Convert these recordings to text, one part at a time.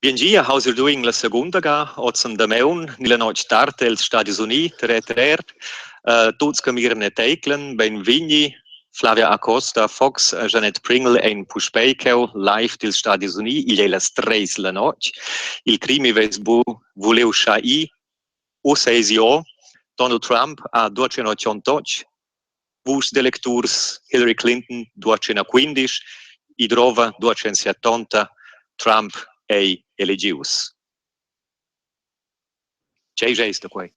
Biengia, how's you doing la segunda ga, ozen da meun, nila noc tarte els Stadios Uni, ter, tuts que mirne teiklen, ben vigni, Flavia Acosta, Fox, Jeanette Pringle ein Puspeicheu, live til Stadios Uni, il è la streis la noc, il crimi ves bu voleu sciai, o seisio, Donald Trump a 288, vus de lecturs Hillary Clinton 215, idrova 270, Trump ei elegius. C'è gesto quei.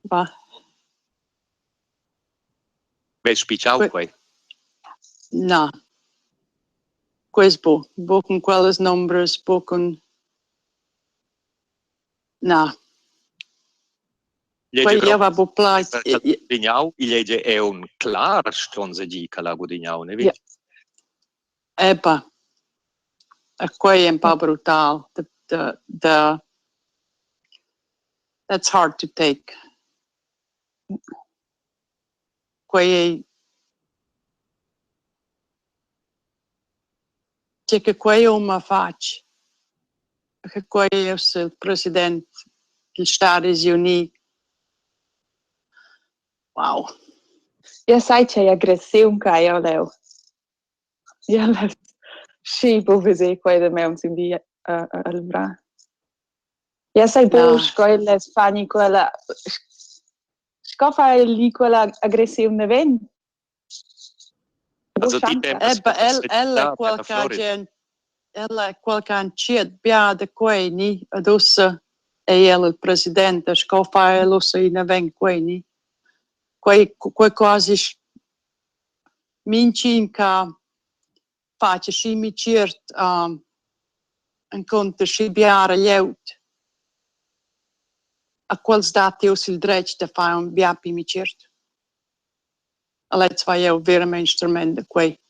Va. Ves spiciau quei. No. Quais bo con quelles nombres, bo con... No. Quei io va bo plait. Gudignau, il è un clar stronze di cala Gudignau, ne vedi? Epa. E quei è un po' brutal. That's hard to take. Quei... C'è che quei uma fac. Che quei è il presidente degli Stati Uniti. Wow. Ja sai c'è aggressiun ca io leu. Ja leu. Sì, bo vese quei da me un simbi al bra. Ja sai bo scoile spagni quella scofa lì quella aggressiun ne ven. Also die ella qualche anciet bia de quei ni adussa e il presidente scofa e lo se ne ven quei ni. Quei quasi mincin ca face și mi cert în conte și biara lleut. A quels dati us il dretg de fa un biapi mi cert. Alets fa eu veramente instrument de quei.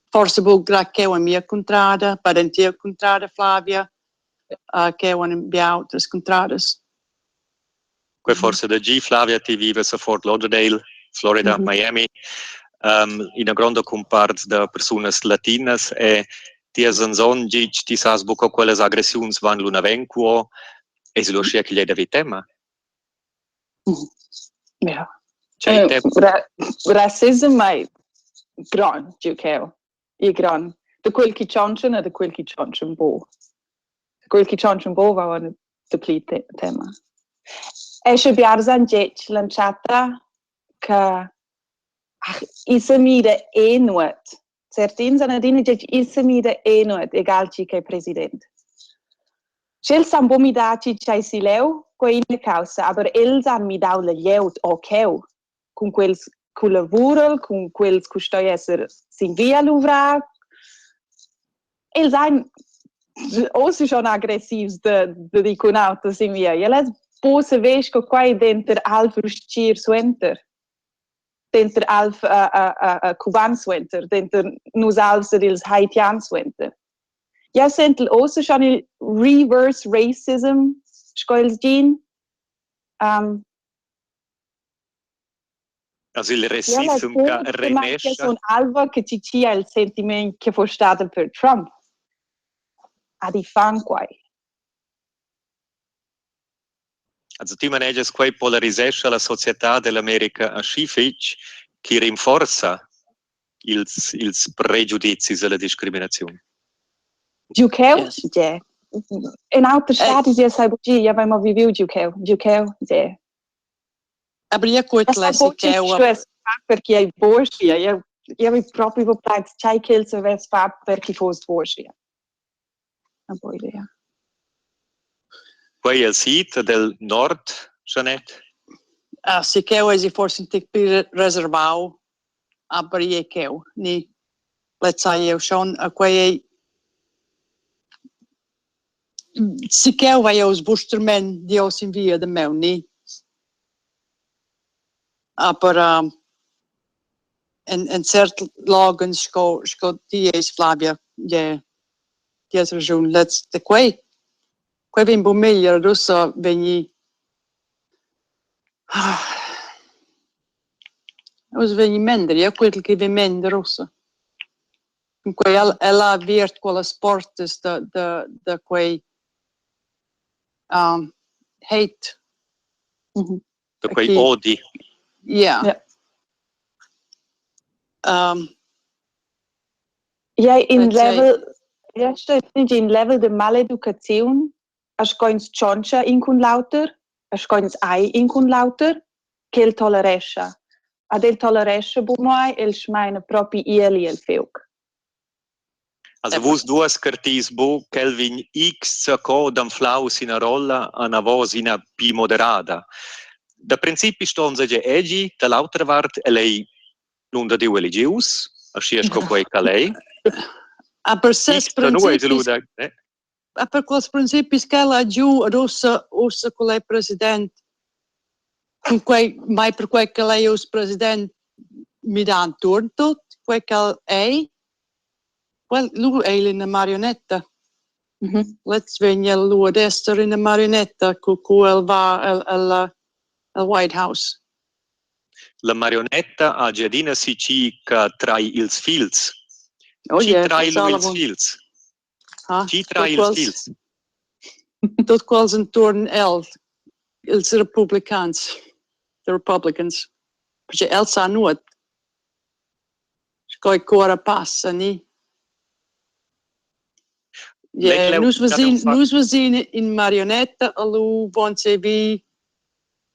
Forse bu gra che un mia contrada, parentia contrada Flavia, che un biaut des contradas. Quei forse da G Flavia ti vive a Fort Lauderdale, Florida, Miami. In a grande compart de personas latinas e ti son gic ti sas buco quelles aggressiuns van luna vencuo e si lo scia che gli da vitema. Ja. C'è Racism mai gran, giucheo. I gran. De quel chi chanchan e de quel chi chanchan bo. De quel chi chanchan bo va un deplete tema. E se biarzan gic lanciata ca isamida enuat. Certin zanadini gic isamida enuat egal ci che president. Cel sambomidaci c'hai si leu, quei in causa, aber els han mi dau la lleut o cheu, con quels colavural, con quels custoi esser sin via l'uvra. Els han aussi schon aggressivs de diconauta sin via. Jeles pose vesco quai denter alfruscir suenter. Denter alf cuban suenter, denter nus alfs ils haitian suenter. Ja sentel also schon il reverse racism scoils gin. Also il racism ca renesce. Son alva che ci cia il sentiment che fu stato per Trump. A di fan quai. Also ti maneges quei polarisesce la società dell'America a scific che rinforza ils pregiudizi e la discriminazione. Giucheu? Ja. In altre stati ja sai bugi, ja abbiamo viviu Giucheu, ja. Abria quit classicheu. Perché hai borsia, io vi proprio voplait, c'hai che il serves fa perché fosse borsia. Una buona idea. Quei è il sito del nord, Jeanette? Si cheu è forse un tic più reservau, abria cheu, ni let's say eu schon a quei si cheu vai os bustermen di os in via de meu, ni? Aber en cert lagen sco dies Flavia, ja, dies ragione, let's de quei vin bu meglio russa veni Os vegni mender, io quel che vi mender rossa. Ela viert quella sportes da quei hate. Da quei Aqui. odi. Yeah. Ja. In level de maleducazione, as coins choncha in cun lauter, as coins ai in cun lauter, che il toleresce. Ad el toleresce bu mai el schmeine propi ieli el feuk. Also vus duas cartis bu Kelvin X co dam flaus in a rolla ana voz in a pi moderada. Da principi stonza ge egi, da l'altra vart lei lunda di religius, asciesco quei calei. A per ses principis, eh? a per quels principis che la giù rossa con lei president, con quei, mai per quei che lei us president mi dan turn tot, quei che ei, well, lui è in una marionetta. Let's venire lui ad essere in una marionetta con cui va al White House. La marionetta a giardina si ci trai ils fils. Oh, Ci yeah, trai lui ils Sullivan. fils. Ah, Ci trai ils fils. Tot quals intorno ils republicans, the Republicans. Perché el sa nuot. Scoi cora passa, ni? Yeah, nus vazin in marionetta, alu von se vi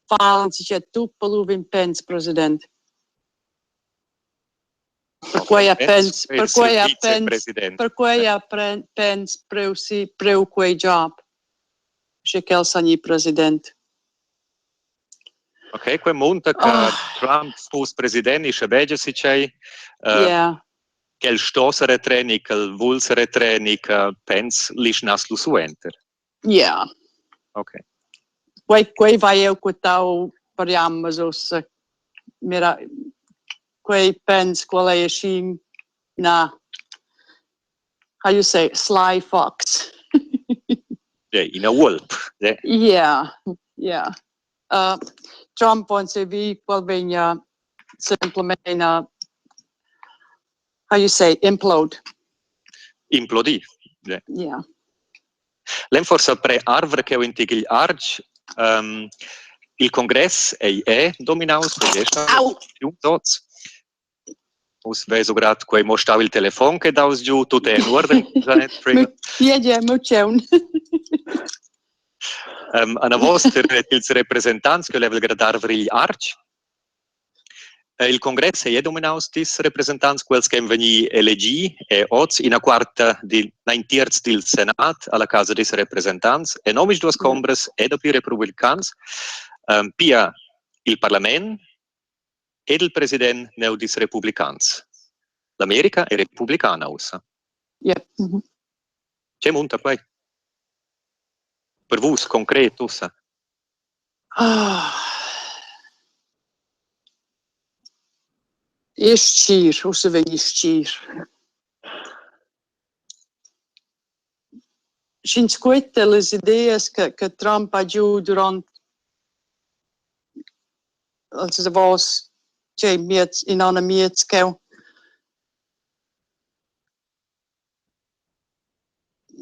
falen si c'è tu, alu vin pens president. Per quei a pens preu quei job. Perché quel sa ni president. Ok, quei monta che Trump fus president isce begia si c'è. Yeah. Quel stossere treni, quel vulsere treni, che pens lis naslu su enter. Yeah. Ok. Quei vai eu quitau pariam os mira quei pens qual è shin na how you say sly fox. Yeah, in a wolf. Yeah. Trump on se vi qual vegna simplement how you say implode. Implodi. Yeah. L'hem forse pre arvre che ho intigil arg, il congress è dominaus, perché sta più tots. Us veso grat quei mostau il telefon che daus giù, tutto è in ordine, Janet, prima. Yeah, mucheun. Ana vostra ils representants che level grad arvre il arg. Il congress è dominaus dis representants quels che veni elegi e oz in a quarta di 9 terz del senat alla casa des representants e nomis duas combres e dopi republicans pia il parlament ed il president neu dis republicans. L'America è repubblicana ussa. Yep. C'è munta quai? Per vus concret ussa? Istir, o se vem istir. Cinquette le ideias que Trump agiu durante als voz che miet in ana miet skeu.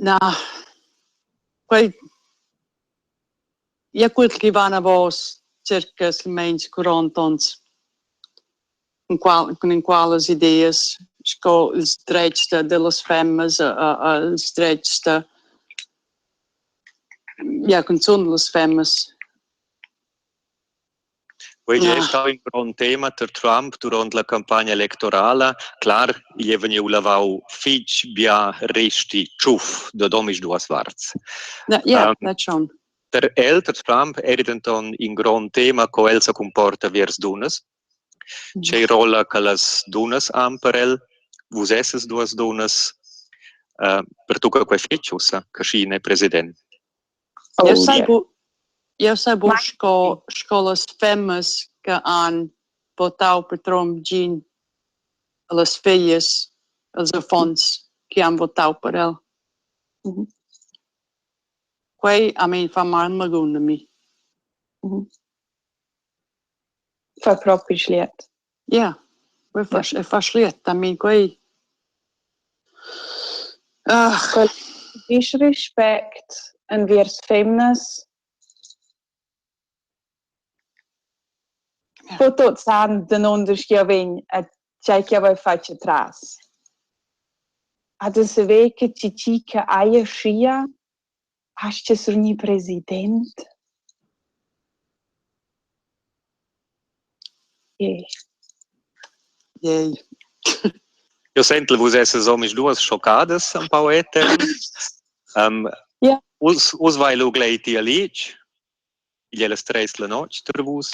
Na, quel quel che van a voz circa almens 40 ans. In quales ideias sco ils drets de femmes ils drets con son les femmes. Quei è stato un gran tema per Trump durante la campagna elettorale. Clar, gli è venuto lavau fitch bia resti ciuff da domis duas varts. That's schon. Per el, per Trump, è diventon un gran tema co el se comporta vers dunas. C'è rolla che las dunas han per el, vus esses duas dunas, per tu che quei fitchussa, che scine president. Eu sei escolas femmes que han votado por Trump Jean las filhas, os afons que han votado por ele. Quei a mim fa mal maguna mi. Fa proprio sliet. Ja, è faciletta, mi quei... Quel disrespect envers femmes. Po tot san de non deschiavegn a c'è che aveva fatto tras. Ad se ve che cica aia scia, hasce surni president. Yay. Io sento vos essere somis duas chocadas un po' Ja. Us vai lo gleiti a lich, gli è la stress la noche per vos.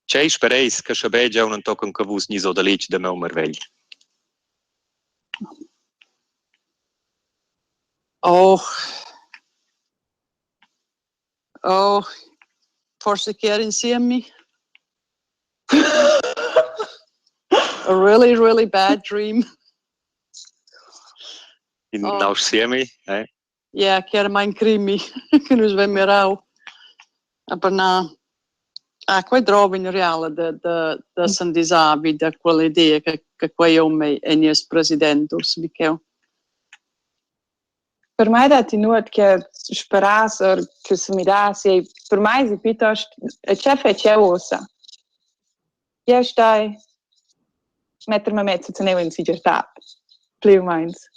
C'è spereis che schabe già un toccon che vos ni so da lich da meu mervegl. Oh, forse che insieme. A really, really bad dream. In naus siemi, Ja, che era mein crimi, che nos vem mirau. Aber na, quei drovi in reale da san disabi, da quell'idea che quei uomini è nies presidentus, Michel. Per me da tinut che speras or che se mi dà se per me si piuttosto c'è c'è ossa. Ja stai mettermi mezzo tenevo in sicurezza. Più meins.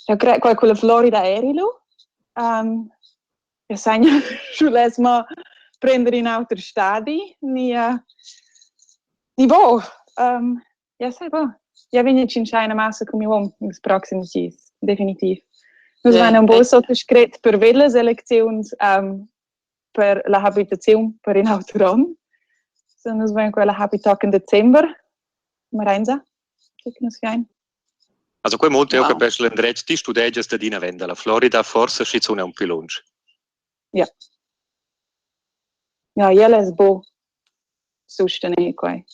Eu credo que quella Florida erilo. Eu sagno sull'esmo prendere in altri stadi ni bo. Ja sai bo. Ja venje cinčajna massa come uom in proximus dies, definitiv. Nus vanno un po' sottoscret per velles eleczions per la habitazione per in autorom. So nus vanno quella habitac in Dezember. Marenza, che nus fiain. Also quei molto io capisco l'endreccio di studiare sta dina venda la Florida forse ci sono un più lunge. Ja. Ja, jelle es bo sostenere quei.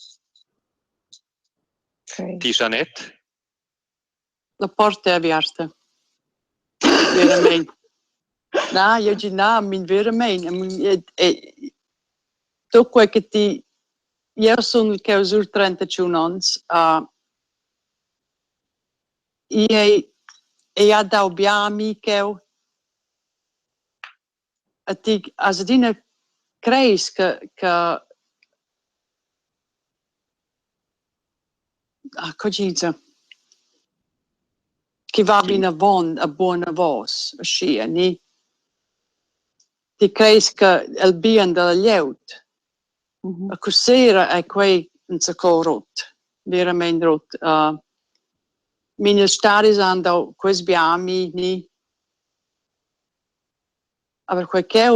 Okay. Ti Jeanette? La porta è aperta. Veramente. No, io dico no, veramente. Tu quel che ti... Io sono che ho sur 31 anni. E ha dau biami che a ti as dina creis che cogita che va bene a buona voce scia ni ti creis che il bien della lieut a cosera è quei un sacco rot veramente rot mini stadi andau quei biami ni aber quei che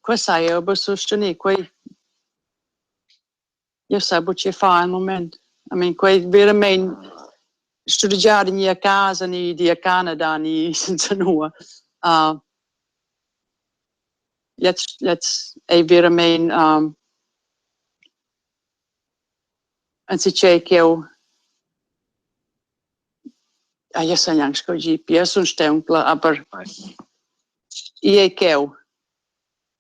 questa è per sostenere quei io sabo che fa al momento quei veramente studiare ni a casa ni di a Canada ni senza nulla let's è veramente anzi c'è che io so neanche così io un stempla aber io che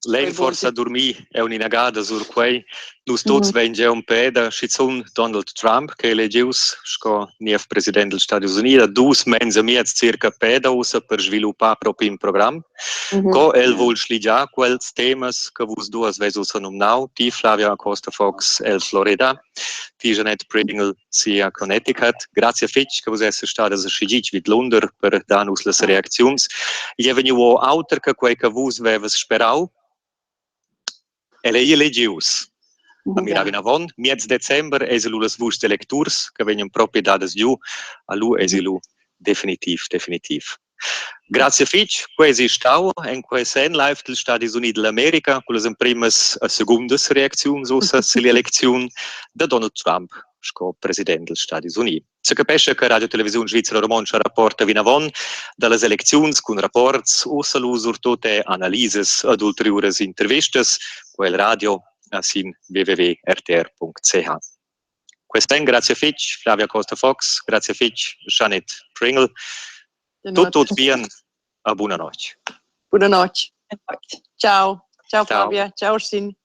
Lei forse a dormire è un'inagada sur quei. Nus tots venge un peda schizun Donald Trump che eleggius sco nief president dels Stati Uniti 2 mens e miez circa peda usa per sviluppar proprio un programma. Co el vol sligia quels temas che vus duas vesus nominau, ti Flavia Acosta Fox el Florida, ti Jeanette Pringle sia Connecticut. Grazie fitch che vus esser stadas a schigic vid Lunder per danus las reacziuns. Je veniu auter che quei che vus veves sperau. E lei eleggius. A miravi navon, miez Dezember esilu las vus de lecturs, che vengono proprio dadas giù, a lu esilu definitiv. Grazie fitch, quasi stau, en quei sen live del Stati Uniti dell'America, con le primas e segundas reacziuns ussa l'elezione da Donald Trump, sco president dels Stati Uniti. Se capisce che Radio Televisione Svizzera Romancia rapporta vinavon dalle elezioni con rapports ussa l'usur tutte analyses ad ulteriores intervistas, quel radio sin www.rtr.ch. Questo grazie fitch, Flavia Costa Fox, grazie fitch, Jeanette Pringle. Tutto bien, a buona notte. Buona notte. Ciao. Ciao Flavia, ciao Orsin.